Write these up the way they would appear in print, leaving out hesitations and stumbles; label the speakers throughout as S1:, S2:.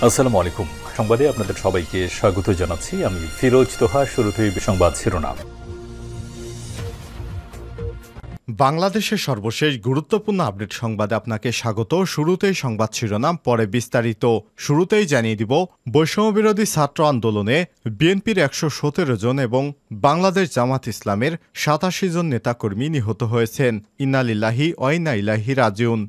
S1: আসসালামু আলাইকুম। সংবাদে আপনাদের সবাইকে স্বাগত জানাচ্ছি। আমি ফিরোজ তোহা। শুরুতেই সংবাদ শিরোনাম।
S2: বাংলাদেশের সর্বশেষ গুরুত্বপূর্ণ আপডেট সংবাদে আপনাকে স্বাগত। শুরুতেই সংবাদ শিরোনাম, পরে বিস্তারিত। শুরুতেই জানিয়ে দিব, বৈষম্যবিরোধী ছাত্র আন্দোলনে বিএনপির ১১৭ জন এবং বাংলাদেশ জামাত ইসলামের ৮৭ জন নেতাকর্মী নিহত হয়েছেন। ইন্না লিল্লাহি ওয়া ইন্না ইলাইহি রাজিউন।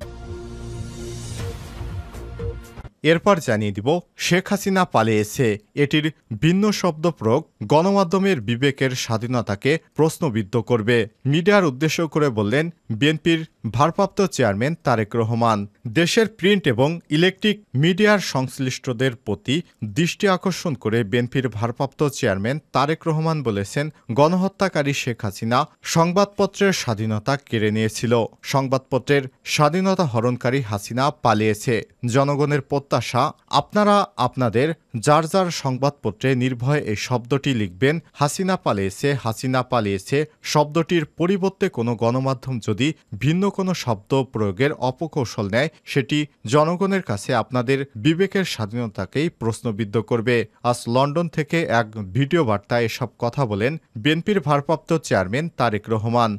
S2: এরপর জানিয়ে দিব, শেখ হাসিনা পালিয়েছে, এটির ভিন্ন শব্দ প্রয়োগ গণমাধ্যমের বিবেকের স্বাধীনতাকে প্রশ্নবিদ্ধ করবে। মিডিয়ার উদ্দেশ্য করে বললেন বিএনপির ভারপ্রাপ্ত চেয়ারম্যান তারেক রহমান। দেশের প্রিন্ট এবং ইলেকট্রিক মিডিয়ার সংশ্লিষ্টদের প্রতি দৃষ্টি আকর্ষণ করে বিএনপির ভারপ্রাপ্ত চেয়ারম্যান তারেক রহমান বলেছেন, গণহত্যাকারী শেখ হাসিনা সংবাদপত্রের স্বাধীনতা কেড়ে নিয়েছিল। সংবাদপত্রের স্বাধীনতা হরণকারী হাসিনা পালিয়েছে। জনগণের প্রত্যাশা, আপনারা আপনাদের যার যার সংবাদপত্রে নির্ভয়ে এই শব্দটি লিখবেন, হাসিনা পালিয়েছে, হাসিনা পালিয়েছে। শব্দটির পরিবর্তে কোনো গণমাধ্যম যদি ভিন্ন কোনো শব্দ প্রয়োগের অপকৌশল নেয়, সেটি জনগণের কাছে আপনাদের বিবেকের স্বাধীনতাকেই প্রশ্নবিদ্ধ করবে। আজ লন্ডন থেকে এক ভিডিও বার্তায় এসব কথা বলেন বিএনপির ভারপ্রাপ্ত চেয়ারম্যান তারেক রহমান।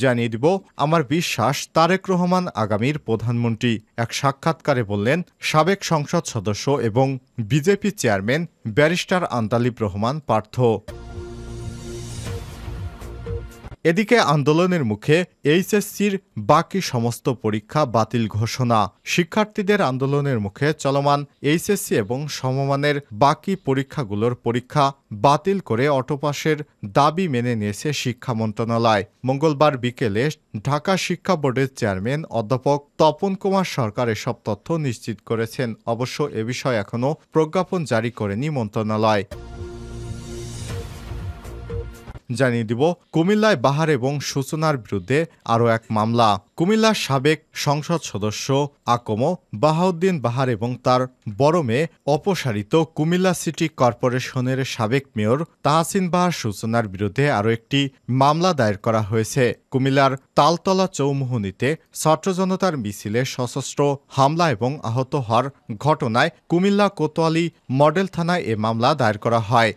S2: জানিয়ে দিব, আমার বিশ্বাস তারেক রহমান আগামীর প্রধানমন্ত্রী। এক সাক্ষাৎকারে বললেন সাবেক সংসদ সদস্য এবং BJP chairman barrister Andalib Rahman Partha. এদিকে আন্দোলনের মুখে এইচএসসির বাকি সমস্ত পরীক্ষা বাতিল ঘোষণা। শিক্ষার্থীদের আন্দোলনের মুখে চলমান এইচএসসি এবং সমমানের বাকি পরীক্ষাগুলোর পরীক্ষা বাতিল করে অটোপাসের দাবি মেনে নিয়েছে শিক্ষা মন্ত্রণালয়। মঙ্গলবার বিকেলে ঢাকা শিক্ষা বোর্ডের চেয়ারম্যান অধ্যাপক তপন কুমার সরকার এসব তথ্য নিশ্চিত করেছেন। অবশ্য এ বিষয়ে এখনও প্রজ্ঞাপন জারি করেনি মন্ত্রণালয়। জানিয়ে দিব, কুমিল্লায় বাহার এবং সূচনার বিরুদ্ধে আরও এক মামলা। কুমিল্লার সাবেক সংসদ সদস্য আকম বাহাউদ্দিন বাহার এবং তার বড় মেয়ে অপসারিত কুমিল্লা সিটি কর্পোরেশনের সাবেক মেয়র তাহসিন বাহার সূচনার বিরুদ্ধে আরও একটি মামলা দায়ের করা হয়েছে। কুমিল্লার তালতলা চৌমুহনীতে ছাত্র জনতার মিছিলে সশস্ত্র হামলা এবং আহত হওয়ার ঘটনায় কুমিল্লা কোতোয়ালি মডেল থানায় এ মামলা দায়ের করা হয়।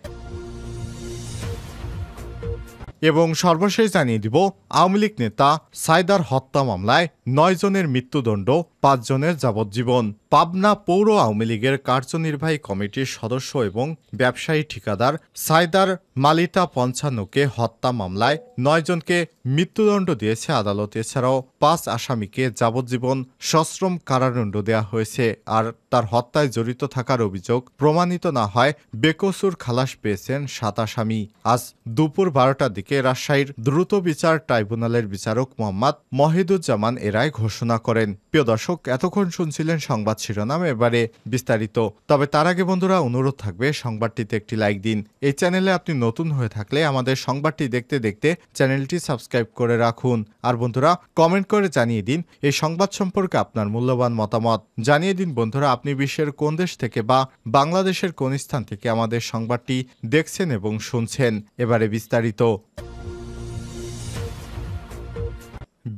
S2: এবং সর্বশেষ জানিয়ে দিব, আওয়ামী লীগ নেতা সাইদার হত্যা মামলায় ৯ জনের মৃত্যুদণ্ড, ৫ জনের যাবজ্জীবন। পাবনা পৌর আওয়ামী লীগের কার্যনির্বাহী কমিটির সদস্য এবং ব্যবসায়ী ঠিকাদার সাইদার মালিতা পঞ্চান্নকে হত্যা মামলায় ৯ জনকে মৃত্যুদণ্ড দিয়েছে আদালত। এছাড়াও ৫ আসামিকে যাবজ্জীবন সশ্রম কারাদণ্ড দেওয়া হয়েছে। আর তার হত্যায় জড়িত থাকার অভিযোগ প্রমাণিত না হয় বেকসুর খালাস পেয়েছেন ৭ আসামি। আজ দুপুর ১২টার দিকে রাজশাহীর দ্রুত বিচার ট্রাইব্যুনালের বিচারক মোহাম্মদ মহিদুজ্জামান এ রায় ঘোষণা করেন। প্রিয় দর্শক, এতক্ষণ শুনছিলেন সংবাদ শিরোনাম, এবারে বিস্তারিত। তবে তার আগে বন্ধুরা, অনুরোধ থাকবে সংবাদটিতে একটি লাইক দিন। এই চ্যানেলে আপনি নতুন হয়ে থাকলে আমাদের সংবাদটি দেখতে দেখতে চ্যানেলটি সাবস্ক্রাইব করে রাখুন। আর বন্ধুরা, কমেন্ট করে জানিয়ে দিন এই সংবাদ সম্পর্কে আপনার মূল্যবান মতামত। জানিয়ে দিন বন্ধুরা, আপনি বিশ্বের কোন দেশ থেকে বা বাংলাদেশের কোন স্থান থেকে আমাদের সংবাদটি দেখছেন এবং শুনছেন। এবারে বিস্তারিত।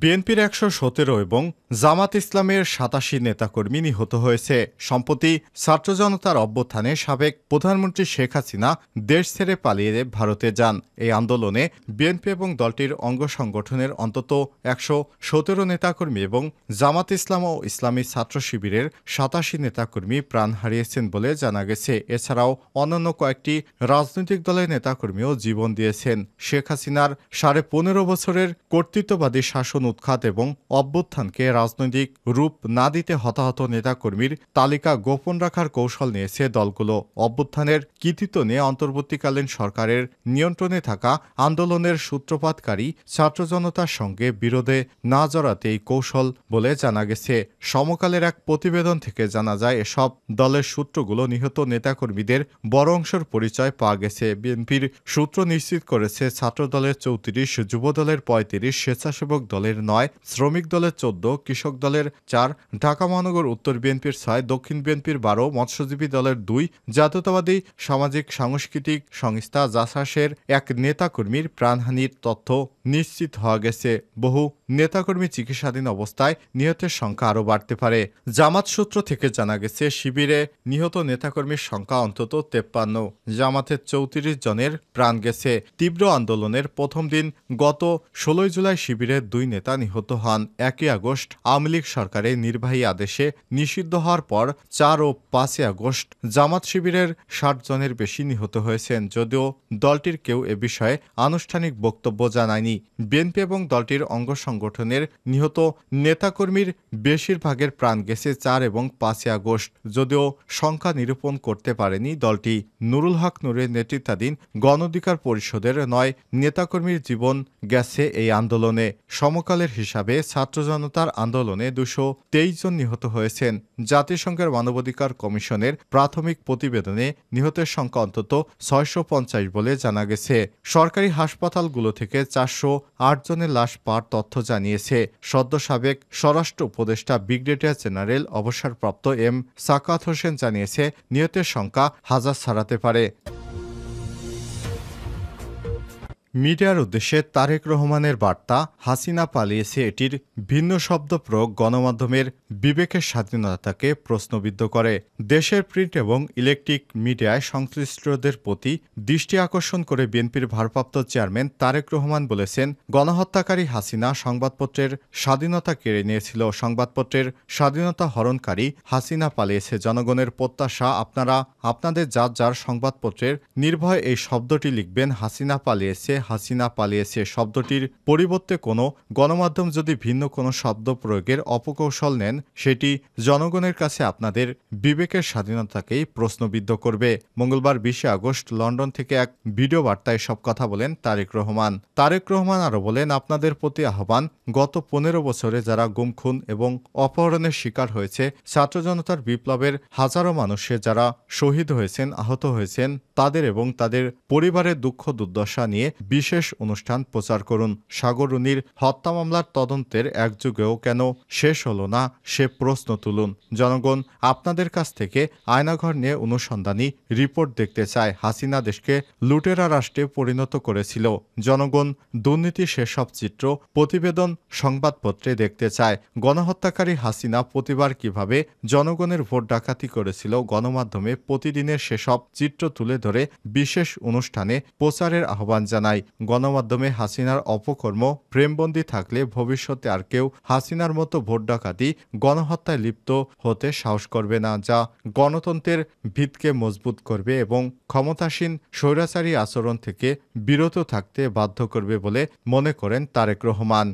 S2: বিএনপির ১১৭ এবং জামাত ইসলামের ৮৭ নেতাকর্মী নিহত হয়েছে। সম্প্রতি ছাত্র জনতার অভ্যুত্থানে সাবেক প্রধানমন্ত্রী শেখ হাসিনা দেশ ছেড়ে পালিয়ে ভারতে যান। এই আন্দোলনে বিএনপি এবং দলটির অঙ্গ সংগঠনের অন্তত ১১৭ নেতাকর্মী এবং জামাত ইসলাম ও ইসলামী ছাত্র শিবিরের ৮৭ নেতাকর্মী প্রাণ হারিয়েছেন বলে জানা গেছে। এছাড়াও অন্যান্য কয়েকটি রাজনৈতিক দলের নেতাকর্মীও জীবন দিয়েছেন। শেখ হাসিনার ১৫.৫ বছরের কর্তৃত্ববাদী শাসন উৎখাত এবং অভ্যুত্থানকে রাজনৈতিক রূপ না দিতে হতাহত নেতাকর্মীর তালিকা গোপন রাখার কৌশল নিয়েছে দলগুলো। অভ্যুত্থানের কৃতিত্ব নিয়ে অন্তর্বর্তীকালীন সরকারের নিয়ন্ত্রণে থাকা আন্দোলনের সূত্রপাতকারী ছাত্র জনতার সঙ্গে বিরোধে না জড়াতে এই কৌশল বলে জানা গেছে। সমকালের এক প্রতিবেদন থেকে জানা যায়, এসব দলের সূত্রগুলো নিহত নেতাকর্মীদের বড় অংশের পরিচয় পাওয়া গেছে। বিএনপির সূত্র নিশ্চিত করেছে, ছাত্র দলের ৩৪, যুব দলের ৩৫, স্বেচ্ছাসেবক দলের ৯, শ্রমিক দলের ১৪, কৃষক দলের ৪, ঢাকা মহানগর উত্তর বিএনপির ৬, দক্ষিণ বিএনপির ১২, মৎস্যজীবী দলের ২, জাতীয়তাবাদী সামাজিক সাংস্কৃতিক সংস্থা জাসাসের এক নেতাকর্মীর প্রাণহানির তথ্য নিশ্চিত হওয়া গেছে। বহু নেতাকর্মী চিকিৎসাধীন অবস্থায় নিহতের সংখ্যা আরও বাড়তে পারে। জামাত সূত্র থেকে জানা গেছে, শিবিরে নিহত নেতাকর্মীর সংখ্যা অন্তত 53। জামাতের 34 জনের প্রাণ গেছে। তীব্র আন্দোলনের প্রথম দিন গত 16 জুলাই শিবিরের 2 নেতা নিহত হন। 1 আগস্ট আওয়ামী লীগ সরকারের নির্বাহী আদেশে নিষিদ্ধ হওয়ার পর 4 ও 5 আগস্ট জামাত শিবিরের 60 জনের বেশি নিহত হয়েছেন, যদিও দলটির কেউ এ বিষয়ে আনুষ্ঠানিক বক্তব্য জানায়নি। বিএনপি এবং দলটির অঙ্গ সংগঠনের নিহত নেতাকর্মীর বেশিরভাগের প্রাণ গেছে 4 এবং 5 আগস্ট, যদিও সংখ্যা নিরূপণ করতে পারেনি দলটি। নুরুল হক নূরের নেতৃত্বাধীন গণ অধিকার পরিষদের 9 নেতাকর্মীর জীবন গেছে এই আন্দোলনে। সমকালের হিসাবে ছাত্র জনতার আন্দোলনে 223 জন নিহত হয়েছেন। জাতিসংঘের মানবাধিকার কমিশনের প্রাথমিক প্রতিবেদনে নিহতের সংখ্যা অন্তত 650 বলে জানা গেছে। সরকারি হাসপাতালগুলো থেকে 408 জনের লাশ পাওয়ার তথ্য জানিয়েছে। সদ্য সাবেক স্বরাষ্ট্র উপদেষ্টা ব্রিগেডিয়ার জেনারেল অবসরপ্রাপ্ত এম সাকাত হোসেন জানিয়েছে, নিহতের সংখ্যা হাজার ছাড়াতে পারে। মিডিয়ার উদ্দেশ্যে তারেক রহমানের বার্তা, হাসিনা পালিয়েছে, এটির ভিন্ন শব্দ প্রয়োগ গণমাধ্যমের বিবেকের স্বাধীনতাকে প্রশ্নবিদ্ধ করে। দেশের প্রিন্ট এবং ইলেকট্রিক মিডিয়ায় সংশ্লিষ্টদের প্রতি দৃষ্টি আকর্ষণ করে বিএনপির ভারপ্রাপ্ত চেয়ারম্যান তারেক রহমান বলেছেন, গণহত্যাকারী হাসিনা সংবাদপত্রের স্বাধীনতা কেড়ে নিয়েছিল। সংবাদপত্রের স্বাধীনতা হরণকারী হাসিনা পালিয়েছে। জনগণের প্রত্যাশা, আপনারা আপনাদের যার যার সংবাদপত্রের নির্ভয়ে এই শব্দটি লিখবেন, হাসিনা পালিয়েছে, হাসিনা পালিয়েছে। শব্দটির পরিবর্তে কোনো গণমাধ্যম যদি ভিন্ন কোনো শব্দ প্রয়োগের অপকৌশল নেন, সেটি জনগণের কাছে আপনাদের বিবেকের স্বাধীনতাকেই প্রশ্নবিদ্ধ করবে। মঙ্গলবার 20 আগস্ট লন্ডন থেকে এক ভিডিও বার্তায় সব কথা বলেন তারেক রহমান। তারেক রহমান আরও বলেন, আপনাদের প্রতি আহ্বান, গত 15 বছরে যারা গুম, খুন এবং অপহরণের শিকার হয়েছে, ছাত্র জনতার বিপ্লবের হাজারো মানুষে যারা শহীদ হয়েছেন, আহত হয়েছেন, তাদের এবং তাদের পরিবারের দুঃখ দুর্দশা নিয়ে বিশেষ অনুষ্ঠান প্রচার করুন। সাগররুনির হত্যা মামলার তদন্তের একযুগেও কেন শেষ হলো না, সে প্রশ্ন তুলুন। জনগণ আপনাদের কাছ থেকে আয়নাঘর নিয়ে অনুসন্ধানী রিপোর্ট দেখতে চায়। হাসিনা দেশকে লুটেরা রাষ্ট্রে পরিণত করেছিল। জনগণ দুর্নীতি সেসব চিত্র প্রতিবেদন সংবাদপত্রে দেখতে চায়। গণহত্যাকারী হাসিনা প্রতিবার কিভাবে জনগণের ভোট ডাকাতি করেছিল, গণমাধ্যমে প্রতিদিনের সেসব চিত্র তুলে ধরে বিশেষ অনুষ্ঠানে প্রচারের আহ্বান জানায়। গণমাধ্যমে হাসিনার অপকর্ম প্রেমবন্দী থাকলে ভবিষ্যতে আর কেউ হাসিনার মতো ভোট ডাকাতি, গণহত্যায় লিপ্ত হতে সাহস করবে না, যা গণতন্ত্রের ভিতকে মজবুত করবে এবং ক্ষমতাসীন স্বৈরাচারী আচরণ থেকে বিরত থাকতে বাধ্য করবে বলে মনে করেন তারেক রহমান।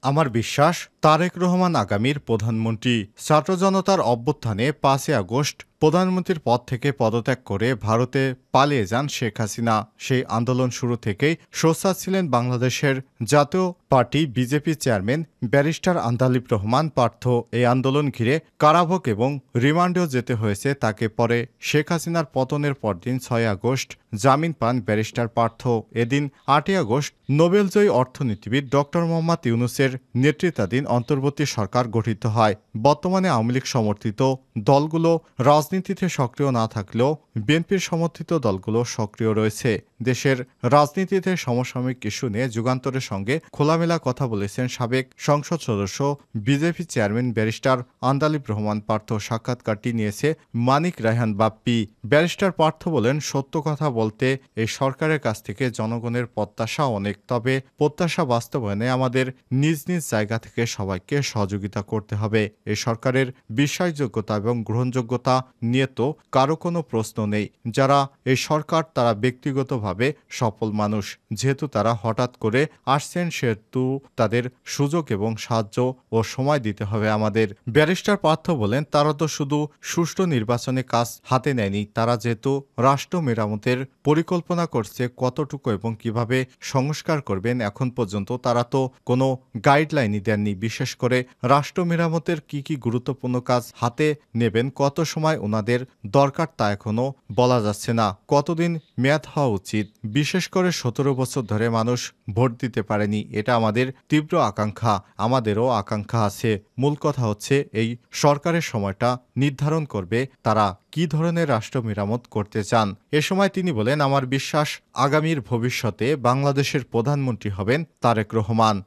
S2: আমার বিশ্বাস, তারেক রহমান আগামীর প্রধানমন্ত্রী। ছাত্র জনতার অভ্যুত্থানে 5 আগস্ট প্রধানমন্ত্রীর পদ থেকে পদত্যাগ করে ভারতে পালিয়ে যান শেখ হাসিনা। সেই আন্দোলন শুরু থেকেই সোচ্চার ছিলেন বাংলাদেশের জাতীয় party BJP chairman barrister Andalib Rahman Partha. এই আন্দোলন ঘিরে কারাভোগ এবং রিমান্ডেও যেতে হয়েছে তাকে। পরে শেখ হাসিনার পতনের পরদিন 6 আগস্ট জামিন পান ব্যারিস্টার পার্থ। এদিন 8 আগস্ট নোবেলজয়ী অর্থনীতিবিদ ডক্টর মোহাম্মদ ইউনূসের নেতৃত্বাধীন অন্তর্বর্তী সরকার গঠিত হয়। বর্তমানে আওয়ামী লীগ সমর্থিত দলগুলো রাজনীতিতে সক্রিয় না থাকলেও বিএনপির সমর্থিত দলগুলো সক্রিয় রয়েছে। দেশের রাজনীতিতে সমসাময়িক ইস্যু নিয়ে যুগান্তরের সঙ্গে খোলামেলা কথা বলেছেন সাবেক সংসদ সদস্য BJP chairman barrister Andalib Rahman Partho. সাক্ষাৎকারটি নিয়েছে মানিক রায়হান বাপ্পি। ব্যারিস্টার পার্থ বলেন, সত্য কথা বলতে এই সরকারের কাছ থেকে জনগণের প্রত্যাশা অনেক, তবে প্রত্যাশা বাস্তবায়নে আমাদের নিজ নিজ জায়গা থেকে সবাইকে সহযোগিতা করতে হবে। এই সরকারের বিশ্বাসযোগ্যতা এবং গ্রহণযোগ্যতা নিয়ে তো কারো কোনো প্রশ্ন নেই। যারা এই সরকার তারা ব্যক্তিগতভাবে সফল মানুষ, যেহেতু তারা হঠাৎ করে আসছেন সেহেতু তাদের সুযোগ এবং সাহায্য ও সময় দিতে হবে আমাদের। ব্যারিস্টার পার্থ বলেন, তারা তো শুধু সুষ্ঠু নির্বাচনে কাজ হাতে নেয়নি, তারা যেহেতু রাষ্ট্র মেরামতের পরিকল্পনা করছে, কতটুকু এবং কিভাবে সংস্কার করবেন এখন পর্যন্ত তারা তো কোনো গাইডলাইনই দেননি। বিশেষ করে রাষ্ট্র মেরামতের কি কি গুরুত্বপূর্ণ কাজ হাতে নেবেন, কত সময় ওনাদের দরকার তা এখনও বলা যাচ্ছে না। কতদিন মেয়াদ হওয়া উচিত? বিশেষ করে 17 বছর ধরে মানুষ ভোট দিতে পারেনি, এটা আমাদের তীব্র আকাঙ্ক্ষা। আমাদেরও আকাঙ্ক্ষা আছে। মূল কথা হচ্ছে এই সরকারের সময়টা নির্ধারণ করবে তারা কী ধরনের রাষ্ট্র মেরামত করতে চান। এ সময় তিনি বলেন, আমার বিশ্বাস আগামীর ভবিষ্যতে বাংলাদেশের প্রধানমন্ত্রী হবেন তারেক রহমান।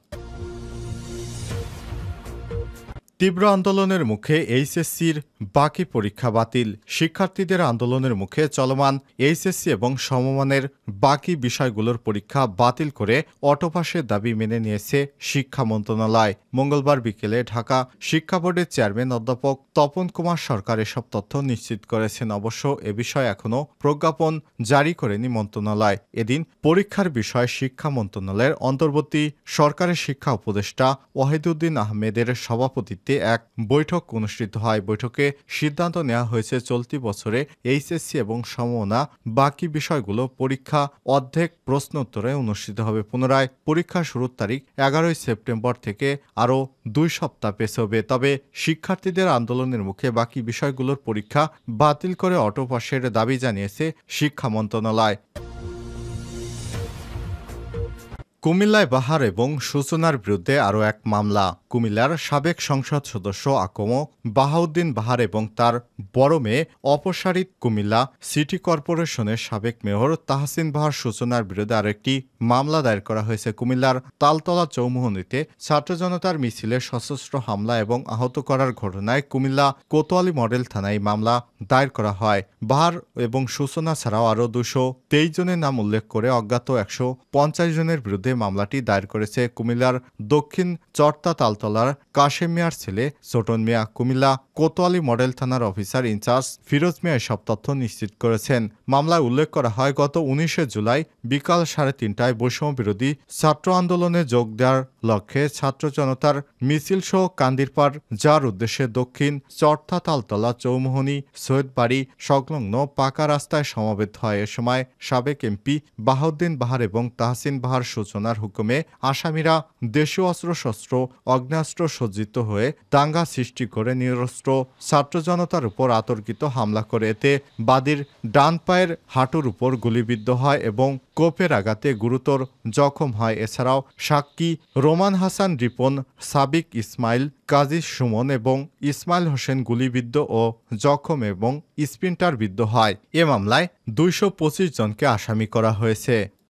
S2: তীব্র আন্দোলনের মুখে এইচএসসির বাকি পরীক্ষা বাতিল। শিক্ষার্থীদের আন্দোলনের মুখে চলমান এইচএসসি এবং সমমানের বাকি বিষয়গুলোর পরীক্ষা বাতিল করে অটোপাসের দাবি মেনে নিয়েছে শিক্ষা মন্ত্রণালয়। মঙ্গলবার বিকেলে ঢাকা শিক্ষা বোর্ডের চেয়ারম্যান অধ্যাপক তপন কুমার সরকার এসব তথ্য নিশ্চিত করেছেন। অবশ্য এ বিষয়ে এখনও প্রজ্ঞাপন জারি করেনি মন্ত্রণালয়। এদিন পরীক্ষার বিষয়ে শিক্ষা মন্ত্রণালয়ের অন্তর্বর্তী সরকারের শিক্ষা উপদেষ্টা ওয়াহিদুদ্দিন আহমেদের সভাপতিত্বে এক বৈঠক অনুষ্ঠিত হয়। বৈঠকে সিদ্ধান্ত নেওয়া হয়েছে চলতি বছরে এইচএসসি এবং সমমনা বাকি বিষয়গুলো পরীক্ষা অর্ধেক প্রশ্নোত্তরে অনুষ্ঠিত হবে। পুনরায় পরীক্ষা শুরুর তারিখ 11 সেপ্টেম্বর থেকে আরও 2 সপ্তাহ পেছবে। তবে শিক্ষার্থীদের আন্দোলনের মুখে বাকি বিষয়গুলোর পরীক্ষা বাতিল করে অটোপাসের দাবি জানিয়েছে শিক্ষা মন্ত্রণালয়। কুমিল্লায় বাহার এবং সূচনার বিরুদ্ধে আরও এক মামলা। কুমিল্লার সাবেক সংসদ সদস্য আকম বাহাউদ্দিন বাহার এবং তার বড় মেয়ে অপসারিত কুমিল্লা সিটি কর্পোরেশনের সাবেক মেয়র তাহসিন বাহার সূচনার বিরুদ্ধে আরও একটি মামলা দায়ের করা হয়েছে। কুমিল্লার তালতলা চৌমুহনীতে ছাত্র জনতার মিছিলে সশস্ত্র হামলা এবং আহত করার ঘটনায় কুমিল্লা কোতোয়ালি মডেল থানায় মামলা দায়ের করা হয়। বাহার এবং সূচনা ছাড়াও আরও 223 জনের নাম উল্লেখ করে অজ্ঞাত 150 জনের বিরুদ্ধে মামলাটি দায়ের করেছে কুমিল্লার দক্ষিণ চর্তা তালতলার কাশেম মিয়ার ছেলে ছোটন মিয়া। কুমিল্লা কোতোয়ালি মডেল থানার অফিসার ইনচার্জ ফিরোজ মিয়া এসব তথ্য নিশ্চিত করেছেন। মামলায় উল্লেখ করা হয়, গত 19 জুলাই বিকাল 3:30টায় বৈষম্য বিরোধী ছাত্র আন্দোলনে যোগ দেওয়ার লক্ষ্যে ছাত্র জনতার মিছিল সহ কান্দিরপাড় যাওয়ার উদ্দেশ্যে দক্ষিণ চর্তা তালতলা চৌমুহনী সৈয়দবাড়ি সংলগ্ন পাকা রাস্তায় সমবেত হয়। এ সময় সাবেক এমপি বাহাউদ্দিন বাহার এবং তাহসিন বাহার সূচনার হুকুমে আসামিরা দেশীয় অস্ত্রশস্ত্র অগ্নেয়াস্ত্র সজ্জিত হয়ে দাঙ্গা সৃষ্টি করে নিরস্ত্র ছাত্র জনতার উপর অতর্কিত হামলা করে। এতে বাদীর ডান পায়ের হাঁটুর উপর গুলিবিদ্ধ হয় এবং কোপের আঘাতে গুরুতর জখম হয়। এছাড়াও সাক্ষী রোমান হাসান রিপন, সাবিক ইসমাইল, কাজী সুমন এবং ইসমাইল হোসেন গুলিবিদ্ধ ও জখম এবং স্প্রিন্টারবিদ্ধ হয়। এ মামলায় 225 জনকে আসামি করা হয়েছে।